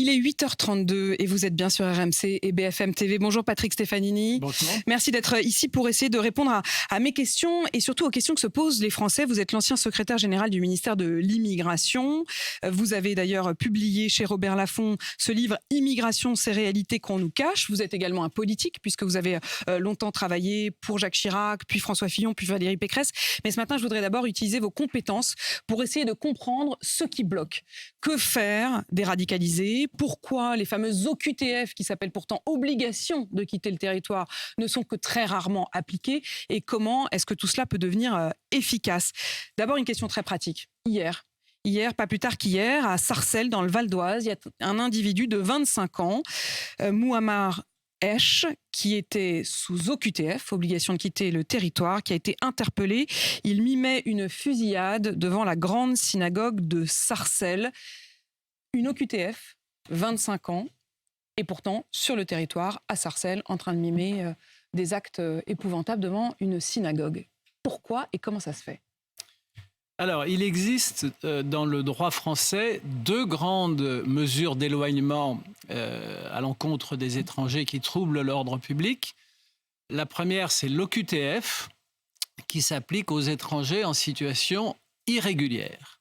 Il est 8h32 et vous êtes bien sur RMC et BFM TV. Bonjour Patrick Stefanini. Bonjour. Merci d'être ici pour essayer de répondre à mes questions et surtout aux questions que se posent les Français. Vous êtes l'ancien secrétaire général du ministère de l'Immigration. Vous avez d'ailleurs publié chez Robert Laffont ce livre « Immigration, ces réalités qu'on nous cache ». Vous êtes également un politique puisque vous avez longtemps travaillé pour Jacques Chirac, puis François Fillon, puis Valérie Pécresse. Mais ce matin, je voudrais d'abord utiliser vos compétences pour essayer de comprendre ce qui bloque. Que faire des radicalisés? Pourquoi les fameuses OQTF, qui s'appellent pourtant obligation de quitter le territoire, ne sont que très rarement appliquées? Et comment est-ce que tout cela peut devenir efficace? D'abord, une question très pratique. Hier, pas plus tard qu'hier, à Sarcelles, dans le Val d'Oise, il y a un individu de 25 ans, Mouammar Esh, qui était sous OQTF, obligation de quitter le territoire, qui a été interpellé. Il mimait une fusillade devant la grande synagogue de Sarcelles. Une OQTF, 25 ans, et pourtant sur le territoire, à Sarcelles, en train de mimer des actes épouvantables devant une synagogue. Pourquoi et comment ça se fait ? Alors, il existe dans le droit français deux grandes mesures d'éloignement à l'encontre des étrangers qui troublent l'ordre public. La première, c'est l'OQTF, qui s'applique aux étrangers en situation irrégulière.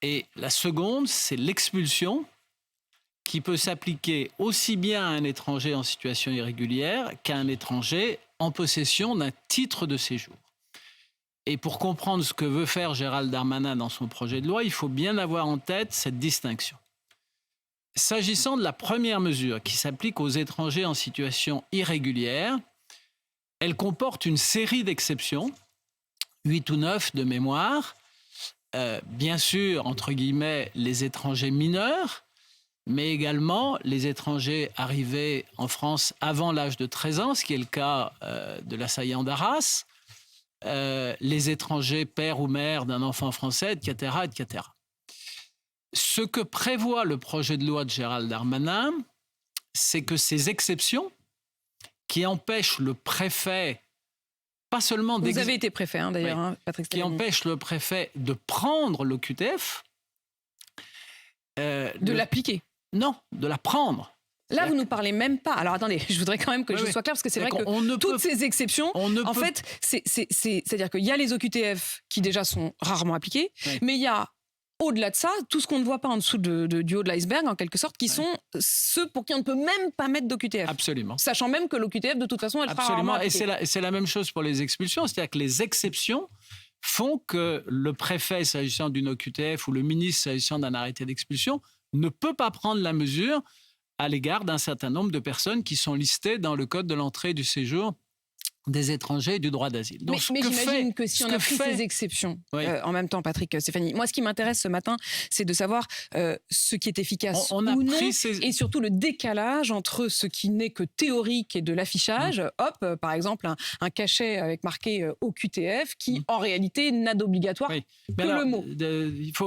Et la seconde, c'est l'expulsion, qui peut s'appliquer aussi bien à un étranger en situation irrégulière qu'à un étranger en possession d'un titre de séjour. Et pour comprendre ce que veut faire Gérald Darmanin dans son projet de loi, il faut bien avoir en tête cette distinction. S'agissant de la première mesure qui s'applique aux étrangers en situation irrégulière, elle comporte une série d'exceptions, 8 ou 9 de mémoire. Bien sûr, entre guillemets, les étrangers mineurs, mais également les étrangers arrivés en France avant l'âge de 13 ans, ce qui est le cas de l'assaillant d'Arras, les étrangers père ou mère d'un enfant français, etc., etc. Ce que prévoit le projet de loi de Gérald Darmanin, c'est que ces exceptions qui empêchent le préfet, pas seulement Vous avez été préfet, d'ailleurs, Patrick Stefanini. Qui empêchent le préfet de prendre l'OQTF. De l'appliquer. Non, de la prendre. Là, vous ne nous parlez même pas. Alors attendez, je voudrais quand même que je sois clair, parce que c'est vrai que toutes ces exceptions, en fait, c'est-à-dire qu'il y a les OQTF qui déjà sont rarement appliqués, mais il y a, au-delà de ça, tout ce qu'on ne voit pas en dessous du haut de l'iceberg, en quelque sorte, qui sont ceux pour qui on ne peut même pas mettre d'OQTF. Absolument. Sachant même que l'OQTF, de toute façon, elle sera rarement appliquée. Et c'est la même chose pour les expulsions, c'est-à-dire que les exceptions font que le préfet, s'agissant d'une OQTF, ou le ministre, s'agissant d'un arrêté d'expulsion, ne peut pas prendre la mesure à l'égard d'un certain nombre de personnes qui sont listées dans le Code de l'entrée et du séjour des étrangers et du droit d'asile. Donc, mais j'imagine que si on a pris ces exceptions, en même temps, Patrick Stefanini, moi, ce qui m'intéresse ce matin, c'est de savoir ce qui est efficace ou non, et surtout le décalage entre ce qui n'est que théorique et de l'affichage. Par exemple, un cachet avec marqué OQTF qui, en réalité, n'a d'obligatoire que le mot.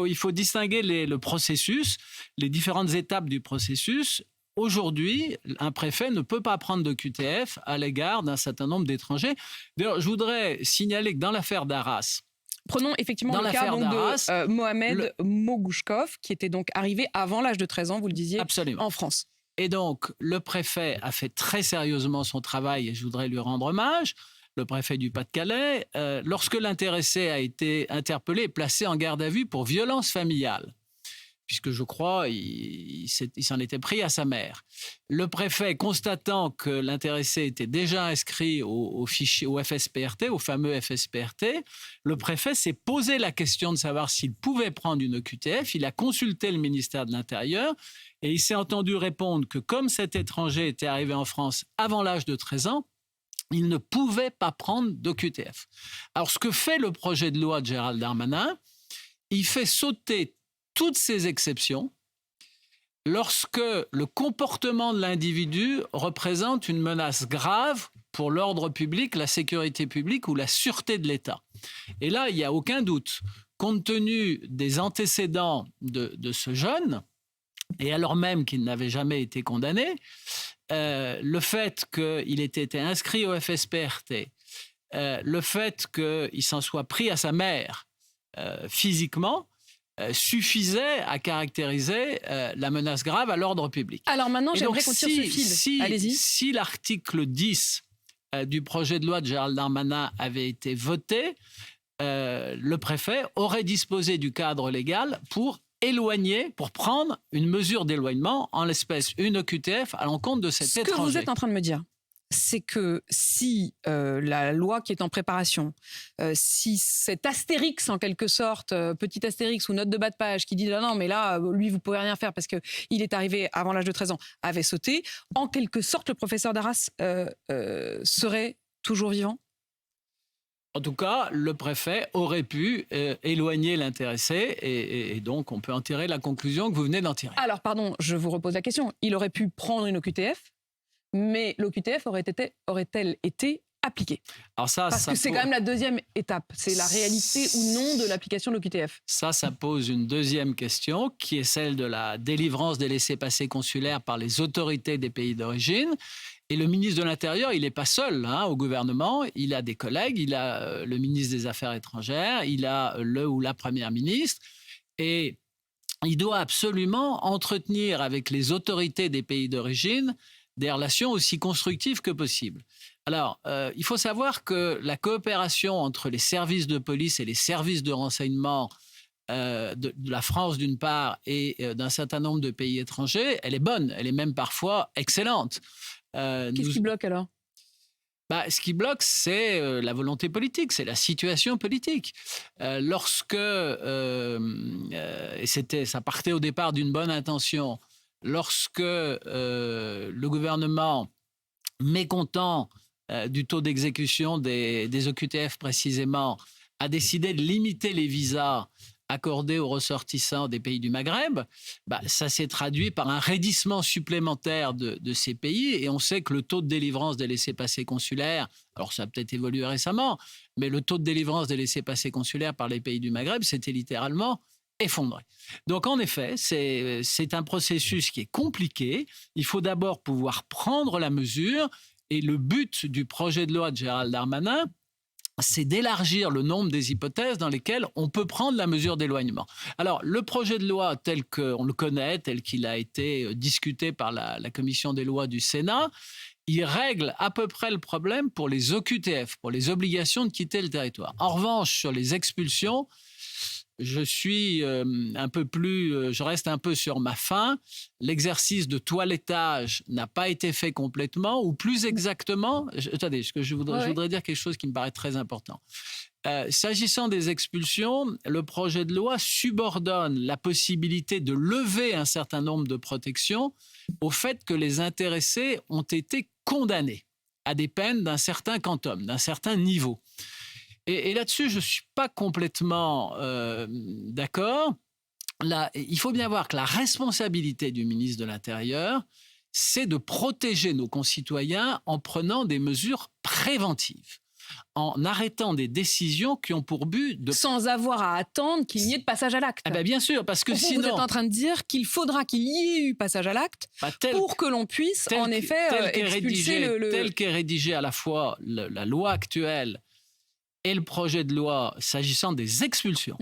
Il faut distinguer le processus, les différentes étapes du processus. Aujourd'hui, un préfet ne peut pas prendre de QTF à l'égard d'un certain nombre d'étrangers. D'ailleurs, je voudrais signaler que dans l'affaire d'Arras, prenons effectivement le cas donc, de Mohamed Mogouchkov, qui était donc arrivé avant l'âge de 13 ans, vous le disiez, absolument, en France. Et donc, le préfet a fait très sérieusement son travail et je voudrais lui rendre hommage. Le préfet du Pas-de-Calais, lorsque l'intéressé a été interpellé et placé en garde à vue pour violence familiale, puisque je crois il s'en était pris à sa mère. Le préfet, constatant que l'intéressé était déjà inscrit au fichier, au FSPRT, au fameux FSPRT, le préfet s'est posé la question de savoir s'il pouvait prendre une OQTF. Il a consulté le ministère de l'Intérieur et il s'est entendu répondre que comme cet étranger était arrivé en France avant l'âge de 13 ans, il ne pouvait pas prendre d'OQTF. Alors, ce que fait le projet de loi de Gérald Darmanin, il fait sauter toutes ces exceptions lorsque le comportement de l'individu représente une menace grave pour l'ordre public, la sécurité publique ou la sûreté de l'État. Et là, il n'y a aucun doute, compte tenu des antécédents de ce jeune, et alors même qu'il n'avait jamais été condamné, le fait qu'il ait été inscrit au FSPRT, le fait qu'il s'en soit pris à sa mère physiquement, suffisait à caractériser la menace grave à l'ordre public. Alors maintenant, Et j'aimerais donc, qu'on tire ce fil. Allez-y. Si l'article 10 du projet de loi de Gérald Darmanin avait été voté, le préfet aurait disposé du cadre légal pour éloigner, pour prendre une mesure d'éloignement, en l'espèce une OQTF, à l'encontre de cet étranger. Ce que vous êtes en train de me dire, c'est que si la loi qui est en préparation, si cet astérix en quelque sorte, petit astérix ou note de bas de page qui dit non mais là lui vous pouvez rien faire parce que il est arrivé avant l'âge de 13 ans, avait sauté, en quelque sorte le professeur Darras serait toujours vivant? En tout cas, le préfet aurait pu éloigner l'intéressé et donc on peut en tirer la conclusion que vous venez d'en tirer. Alors pardon, je vous repose la question. Il aurait pu prendre une OQTF, mais l'OQTF aurait-elle été appliquée? Alors Parce que c'est quand même la deuxième étape. C'est la réalité ou non de l'application de l'OQTF. Ça pose une deuxième question qui est celle de la délivrance des laissez-passer consulaires par les autorités des pays d'origine. Et le ministre de l'Intérieur, il n'est pas seul au gouvernement. Il a des collègues, il a le ministre des Affaires étrangères, il a le ou la première ministre. Et il doit absolument entretenir avec les autorités des pays d'origine des relations aussi constructives que possible. Alors, il faut savoir que la coopération entre les services de police et les services de renseignement de la France d'une part et d'un certain nombre de pays étrangers, elle est bonne, elle est même parfois excellente. Qu'est-ce qui bloque alors? Ce qui bloque, c'est la volonté politique, c'est la situation politique. Et ça partait au départ d'une bonne intention, lorsque le gouvernement, mécontent du taux d'exécution des OQTF précisément, a décidé de limiter les visas accordés aux ressortissants des pays du Maghreb, ça s'est traduit par un raidissement supplémentaire de ces pays. Et on sait que le taux de délivrance des laissez-passer consulaires, alors ça a peut-être évolué récemment, mais le taux de délivrance des laissez-passer consulaires par les pays du Maghreb s'était littéralement effondré. Donc en effet, c'est un processus qui est compliqué. Il faut d'abord pouvoir prendre la mesure. Et le but du projet de loi de Gérald Darmanin, c'est d'élargir le nombre des hypothèses dans lesquelles on peut prendre la mesure d'éloignement. Alors, le projet de loi tel qu'on le connaît, tel qu'il a été discuté par la commission des lois du Sénat, il règle à peu près le problème pour les OQTF, pour les obligations de quitter le territoire. En revanche, sur les expulsions, je reste un peu sur ma faim. L'exercice de toilettage n'a pas été fait complètement, ou plus exactement, je voudrais dire quelque chose qui me paraît très important. S'agissant des expulsions, le projet de loi subordonne la possibilité de lever un certain nombre de protections au fait que les intéressés ont été condamnés à des peines d'un certain quantum, d'un certain niveau. Et là-dessus, je ne suis pas complètement d'accord. Là, il faut bien voir que la responsabilité du ministre de l'Intérieur, c'est de protéger nos concitoyens en prenant des mesures préventives, en arrêtant des décisions qui ont pour but de... Sans avoir à attendre qu'il y ait de passage à l'acte. Bien sûr, parce que sinon... Vous êtes en train de dire qu'il faudra qu'il y ait eu passage à l'acte pour que l'on puisse, en effet, expulser tel qu'est rédigé à la fois la loi actuelle et le projet de loi s'agissant des expulsions,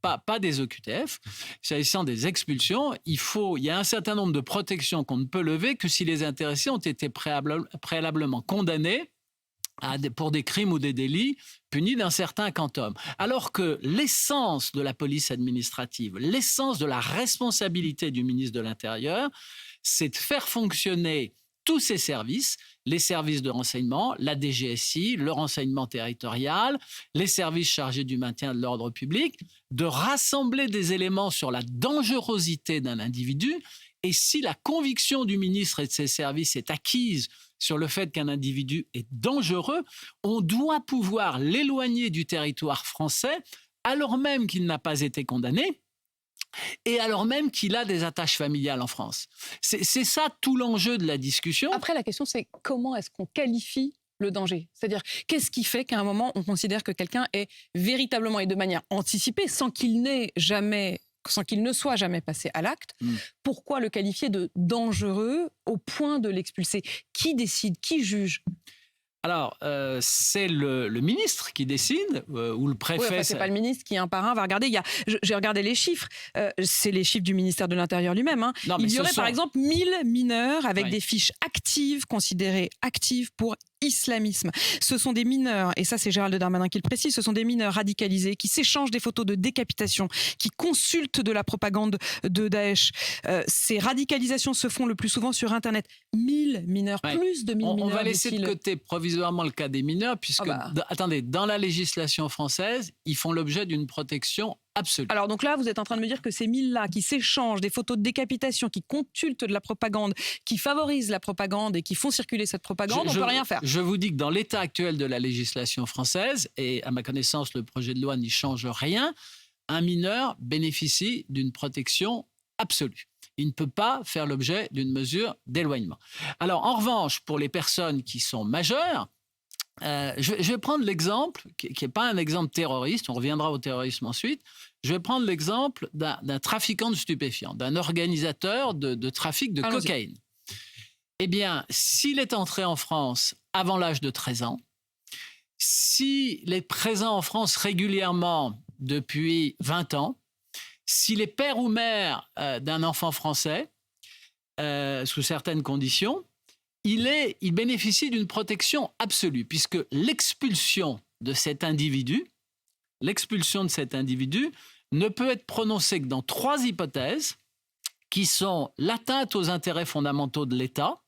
pas des OQTF, s'agissant des expulsions, il y a un certain nombre de protections qu'on ne peut lever que si les intéressés ont été préalablement condamnés pour des crimes ou des délits punis d'un certain quantum. Alors que l'essence de la police administrative, l'essence de la responsabilité du ministre de l'Intérieur, c'est de faire fonctionner tous ces services, les services de renseignement, la DGSI, le renseignement territorial, les services chargés du maintien de l'ordre public, de rassembler des éléments sur la dangerosité d'un individu. Et si la conviction du ministre et de ses services est acquise sur le fait qu'un individu est dangereux, on doit pouvoir l'éloigner du territoire français alors même qu'il n'a pas été condamné, et alors même qu'il a des attaches familiales en France. C'est ça tout l'enjeu de la discussion. Après, la question, c'est comment est-ce qu'on qualifie le danger? C'est-à-dire, qu'est-ce qui fait qu'à un moment, on considère que quelqu'un est véritablement et de manière anticipée, sans qu'il ne soit jamais passé à l'acte? Pourquoi le qualifier de dangereux au point de l'expulser? Qui décide? Qui juge? Alors, c'est le ministre qui décide, ou le préfet. Oui, enfin, c'est pas le ministre qui, un par un, va regarder. J'ai regardé les chiffres. C'est les chiffres du ministère de l'Intérieur lui-même. Hein. Non, mais Il y aurait, par exemple, 1000 mineurs avec Oui. des fiches actives, considérées actives pour islamisme. Ce sont des mineurs, et ça c'est Gérald Darmanin qui le précise, ce sont des mineurs radicalisés qui s'échangent des photos de décapitation, qui consultent de la propagande de Daesh. Ces radicalisations se font le plus souvent sur Internet. 1000 mineurs, Ouais. plus de 1000 mineurs. On va laisser de dit-il. côté provisoirement le cas des mineurs, puisque, attendez, dans la législation française, ils font l'objet d'une protection absolue. Alors donc là, vous êtes en train de me dire que ces 1000-là qui s'échangent des photos de décapitation, qui consultent de la propagande, qui favorisent la propagande et qui font circuler cette propagande, on ne peut rien faire. Je vous dis que dans l'état actuel de la législation française, et à ma connaissance, le projet de loi n'y change rien, un mineur bénéficie d'une protection absolue. Il ne peut pas faire l'objet d'une mesure d'éloignement. Alors, en revanche, pour les personnes qui sont majeures, je vais prendre l'exemple, qui n'est pas un exemple terroriste, on reviendra au terrorisme ensuite, je vais prendre l'exemple d'un trafiquant de stupéfiants, d'un organisateur de trafic de cocaïne. Eh bien, s'il est entré en France avant l'âge de 13 ans, s'il est présent en France régulièrement depuis 20 ans, s'il est père ou mère d'un enfant français, sous certaines conditions, il bénéficie d'une protection absolue, puisque l'expulsion de cet individu ne peut être prononcée que dans 3 hypothèses, qui sont l'atteinte aux intérêts fondamentaux de l'État.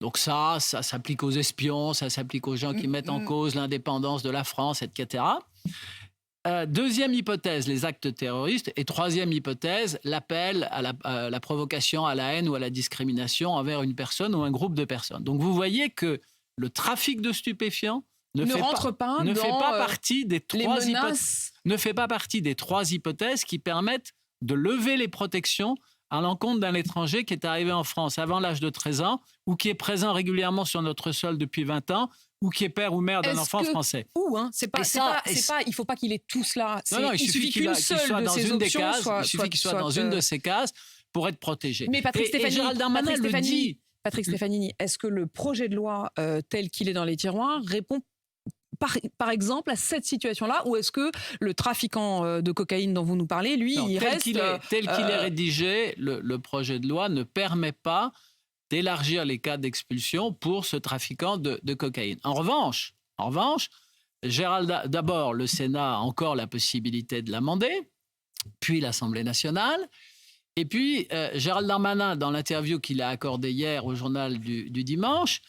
Donc ça s'applique aux espions, ça s'applique aux gens qui mettent en cause l'indépendance de la France, etc. Deuxième hypothèse, les actes terroristes. Et troisième hypothèse, l'appel à la provocation à la haine ou à la discrimination envers une personne ou un groupe de personnes. Donc vous voyez que le trafic de stupéfiants ne fait pas partie des 3 hypothèses. Ne fait pas partie des 3 hypothèses qui permettent de lever les protections à l'encontre d'un étranger qui est arrivé en France avant l'âge de 13 ans ou qui est présent régulièrement sur notre sol depuis 20 ans ou qui est père ou mère d'un enfant français. Il ne faut pas qu'il ait tout cela. Non, il suffit qu'il soit dans une des cases. Il suffit qu'il soit dans une de ces cases pour être protégé. Mais Patrick Stefanini, Gérald Darmanin le dit. Patrick Stefanini, est-ce que le projet de loi tel qu'il est dans les tiroirs répond par exemple à cette situation-là, ou est-ce que le trafiquant de cocaïne dont vous nous parlez, lui, il reste... Tel qu'il est rédigé, le projet de loi ne permet pas d'élargir les cas d'expulsion pour ce trafiquant de cocaïne. En revanche, d'abord, le Sénat a encore la possibilité de l'amender, puis l'Assemblée nationale, et puis Gérald Darmanin, dans l'interview qu'il a accordée hier au journal du dimanche,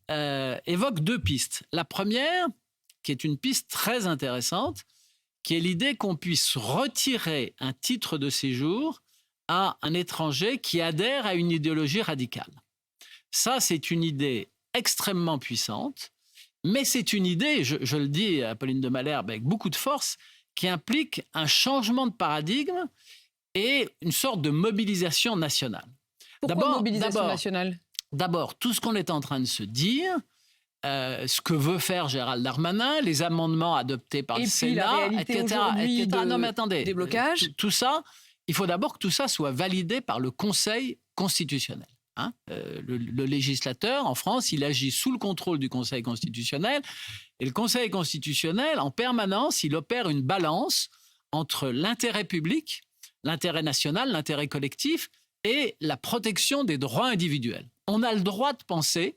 évoque 2 pistes. La première, qui est une piste très intéressante, qui est l'idée qu'on puisse retirer un titre de séjour à un étranger qui adhère à une idéologie radicale. Ça, c'est une idée extrêmement puissante, mais c'est une idée, je le dis à Pauline de Malherbe avec beaucoup de force, qui implique un changement de paradigme et une sorte de mobilisation nationale. Pourquoi mobilisation nationale ? D'abord, tout ce qu'on est en train de se dire, ce que veut faire Gérald Darmanin, les amendements adoptés par le Sénat, etc. Non, mais attendez, déblocage. Tout ça, il faut d'abord que tout ça soit validé par le Conseil constitutionnel. Le législateur, en France, il agit sous le contrôle du Conseil constitutionnel. Et le Conseil constitutionnel, en permanence, il opère une balance entre l'intérêt public, l'intérêt national, l'intérêt collectif et la protection des droits individuels. On a le droit de penser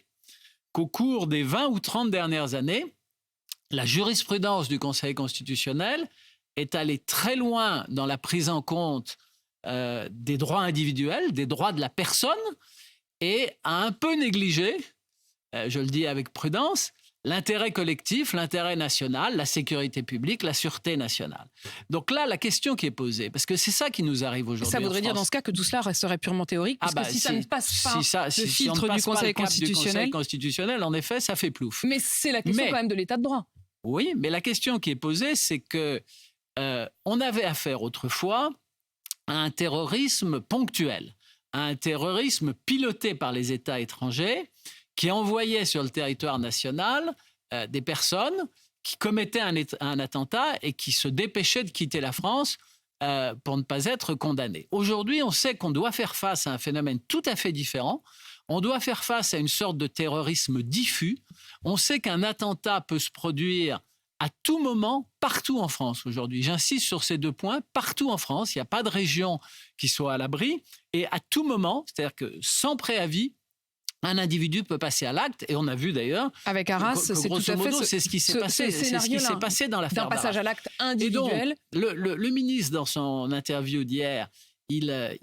qu'au cours des 20 ou 30 dernières années, la jurisprudence du Conseil constitutionnel est allée très loin dans la prise en compte des droits individuels, des droits de la personne, et a un peu négligé, je le dis avec prudence, l'intérêt collectif, l'intérêt national, la sécurité publique, la sûreté nationale. Donc là, la question qui est posée, parce que c'est ça qui nous arrive aujourd'hui. Ça voudrait dire dans ce cas que tout cela resterait purement théorique, parce que si ça ne passe pas le filtre du Conseil constitutionnel, en effet, ça fait plouf. Mais c'est la question quand même de l'état de droit. Oui, mais la question qui est posée, c'est que on avait affaire autrefois à un terrorisme ponctuel, à un terrorisme piloté par les États étrangers, qui envoyait sur le territoire national des personnes qui commettaient un attentat et qui se dépêchaient de quitter la France pour ne pas être condamnées. Aujourd'hui, on sait qu'on doit faire face à un phénomène tout à fait différent. On doit faire face à une sorte de terrorisme diffus. On sait qu'un attentat peut se produire à tout moment, partout en France aujourd'hui. J'insiste sur ces 2 points. Partout en France, il n'y a pas de région qui soit à l'abri. Et à tout moment, c'est-à-dire que sans préavis, un individu peut passer à l'acte. Et on a vu d'ailleurs, avec Arras, c'est tout à fait c'est ce qui s'est passé. C'est ce qui s'est passé dans l'affaire d'un passage à l'acte individuel. Et donc, le ministre, dans son interview d'hier, il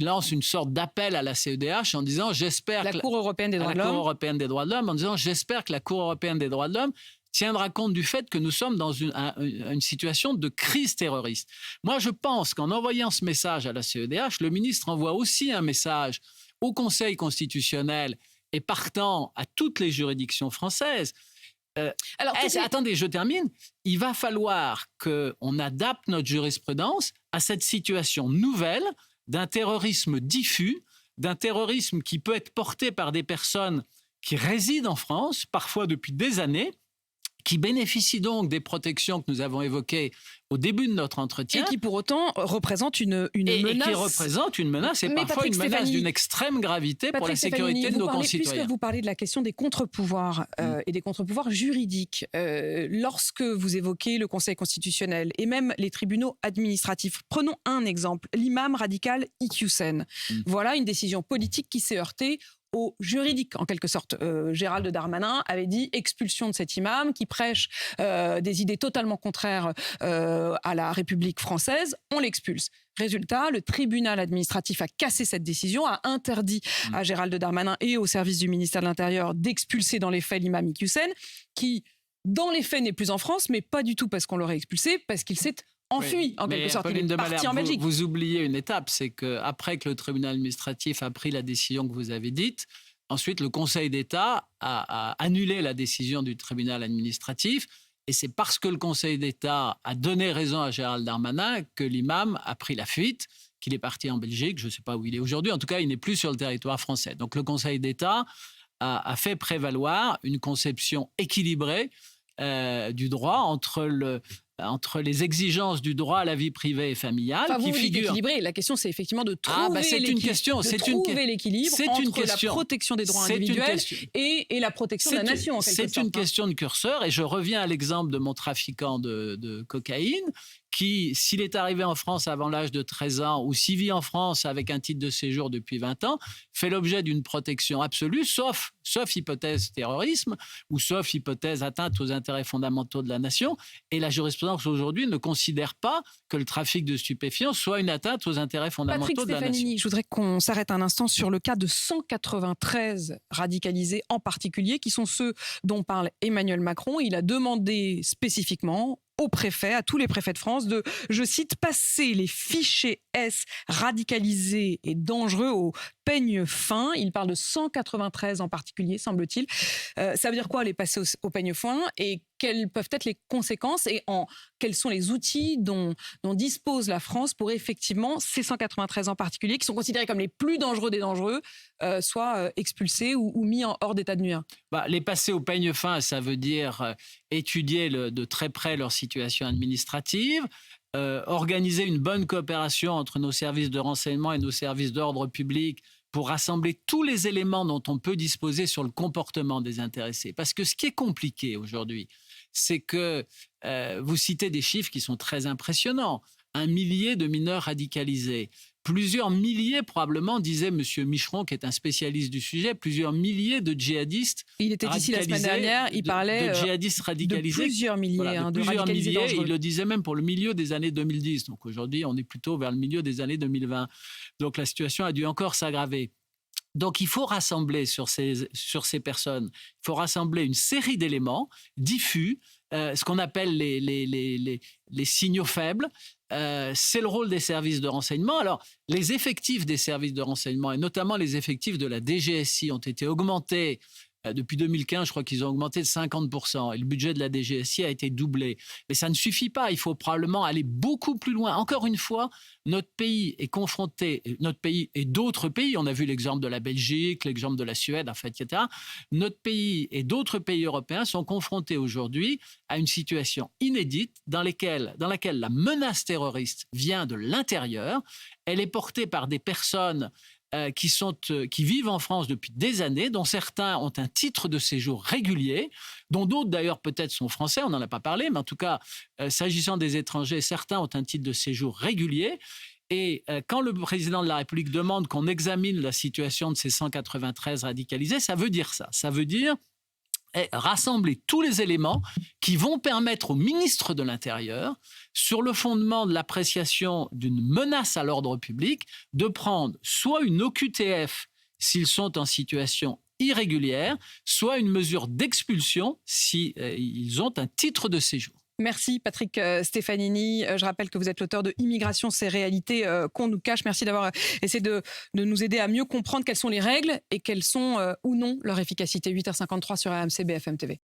lance une sorte d'appel à la CEDH en disant j'espère la Cour européenne des droits de l'homme. La Cour européenne des droits de l'homme, en disant j'espère que la Cour européenne des droits de l'homme tiendra compte du fait que nous sommes dans une situation de crise terroriste. Moi, je pense qu'en envoyant ce message à la CEDH, le ministre envoie aussi un message au Conseil constitutionnel et partant à toutes les juridictions françaises. Attendez, je termine. Il va falloir qu'on adapte notre jurisprudence à cette situation nouvelle d'un terrorisme diffus, d'un terrorisme qui peut être porté par des personnes qui résident en France, parfois depuis des années, qui bénéficient donc des protections que nous avons évoquées au début de notre entretien. Et qui pour autant représente une menace. Et qui représente une menace, et parfois une menace d'une extrême gravité pour la sécurité de nos concitoyens. Puisque vous parlez de la question des contre-pouvoirs et des contre-pouvoirs juridiques, lorsque vous évoquez le Conseil constitutionnel et même les tribunaux administratifs, prenons un exemple, l'imam radical Iqiyoussen. Voilà une décision politique qui s'est heurtée au juridique, en quelque sorte. Gérald Darmanin avait dit expulsion de cet imam qui prêche des idées totalement contraires à la République française, on l'expulse. Résultat, le tribunal administratif a cassé cette décision, a interdit à Gérald Darmanin et au service du ministère de l'Intérieur d'expulser dans les faits l'imam Iqiyoussen, qui, dans les faits, n'est plus en France, mais pas du tout parce qu'on l'aurait expulsé, parce qu'il s'est enfui, en quelque sorte. Il est parti en Belgique. Vous oubliez une étape, c'est qu'après que le tribunal administratif a pris la décision que vous avez dite, ensuite le Conseil d'État a annulé la décision du tribunal administratif. Et c'est parce que le Conseil d'État a donné raison à Gérald Darmanin que l'imam a pris la fuite, qu'il est parti en Belgique. Je ne sais pas où il est aujourd'hui. En tout cas, il n'est plus sur le territoire français. Donc le Conseil d'État a fait prévaloir une conception équilibrée du droit entre les exigences du droit à la vie privée et familiale qui figurent. Équilibré. La question, c'est effectivement de trouver l'équilibre entre la protection des droits individuels et la protection de la nation, en quelque sorte. C'est une question de curseur, et je reviens à l'exemple de mon trafiquant de cocaïne, qui, s'il est arrivé en France avant l'âge de 13 ans ou s'il vit en France avec un titre de séjour depuis 20 ans, fait l'objet d'une protection absolue, sauf hypothèse terrorisme ou sauf hypothèse atteinte aux intérêts fondamentaux de la nation. Et la jurisprudence aujourd'hui ne considère pas que le trafic de stupéfiants soit une atteinte aux intérêts fondamentaux de la nation. Je voudrais qu'on s'arrête un instant sur le cas de 193 radicalisés en particulier, qui sont ceux dont parle Emmanuel Macron. Il a demandé spécifiquement aux préfets, à tous les préfets de France, de, je cite, passer les fichiers S radicalisés et dangereux au peigne fin. Il parle de 193 en particulier, semble-t-il. Ça veut dire quoi, les passer au peigne fin, et quelles peuvent être les conséquences, et quels sont les outils dont dispose la France pour effectivement ces 193 en particulier, qui sont considérés comme les plus dangereux des dangereux, soient expulsés ou mis hors d'état de nuire? Les passer au peigne fin, ça veut dire étudier de très près leur situation administrative, organiser une bonne coopération entre nos services de renseignement et nos services d'ordre public pour rassembler tous les éléments dont on peut disposer sur le comportement des intéressés. Parce que ce qui est compliqué aujourd'hui, c'est que vous citez des chiffres qui sont très impressionnants. 1 millier de mineurs radicalisés. Plusieurs milliers, probablement, disait M. Micheron, qui est un spécialiste du sujet, plusieurs milliers de djihadistes. Il était ici la semaine dernière, il parlait de djihadistes radicalisés. De plusieurs milliers, de radicalisés dangereux. Il le disait même pour le milieu des années 2010. Donc aujourd'hui, on est plutôt vers le milieu des années 2020. Donc la situation a dû encore s'aggraver. Donc il faut rassembler sur ces personnes, il faut rassembler une série d'éléments diffus, ce qu'on appelle les signaux faibles. C'est le rôle des services de renseignement. Alors, les effectifs des services de renseignement, et notamment les effectifs de la DGSI, ont été augmentés. Depuis 2015, je crois qu'ils ont augmenté de 50%, et le budget de la DGSI a été doublé. Mais ça ne suffit pas, il faut probablement aller beaucoup plus loin. Encore une fois, notre pays est confronté, notre pays et d'autres pays, on a vu l'exemple de la Belgique, l'exemple de la Suède, en fait, etc. Notre pays et d'autres pays européens sont confrontés aujourd'hui à une situation inédite dans laquelle la menace terroriste vient de l'intérieur. Elle est portée par des personnes qui vivent en France depuis des années, dont certains ont un titre de séjour régulier, dont d'autres d'ailleurs peut-être sont français, on n'en a pas parlé, mais en tout cas, s'agissant des étrangers, certains ont un titre de séjour régulier. Et quand le président de la République demande qu'on examine la situation de ces 193 radicalisés, ça veut dire ça. Ça veut dire rassembler tous les éléments qui vont permettre au ministre de l'Intérieur, sur le fondement de l'appréciation d'une menace à l'ordre public, de prendre soit une OQTF s'ils sont en situation irrégulière, soit une mesure d'expulsion s'ils ont un titre de séjour. Merci Patrick Stefanini. Je rappelle que vous êtes l'auteur de Immigration, ces réalités qu'on nous cache. Merci d'avoir essayé de nous aider à mieux comprendre quelles sont les règles et quelles sont ou non leur efficacité. 8h53 sur RMC BFM TV.